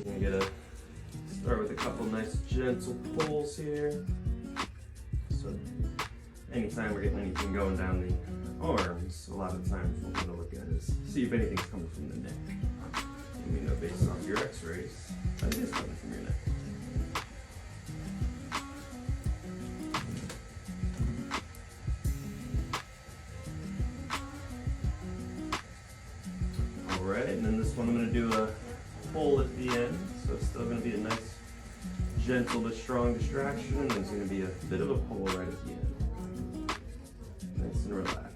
I'm gonna start with a couple nice gentle pulls here. So anytime we're getting anything going down the arms, a lot of times what we're gonna look at is see if anything's coming from the neck. And we know based off your x-rays, that is coming from your neck. Alright, and then this one I'm going to do a pull at the end, so it's still going to be a nice, gentle but strong distraction, and there's going to be a bit of a pull right at the end. Nice and relaxed.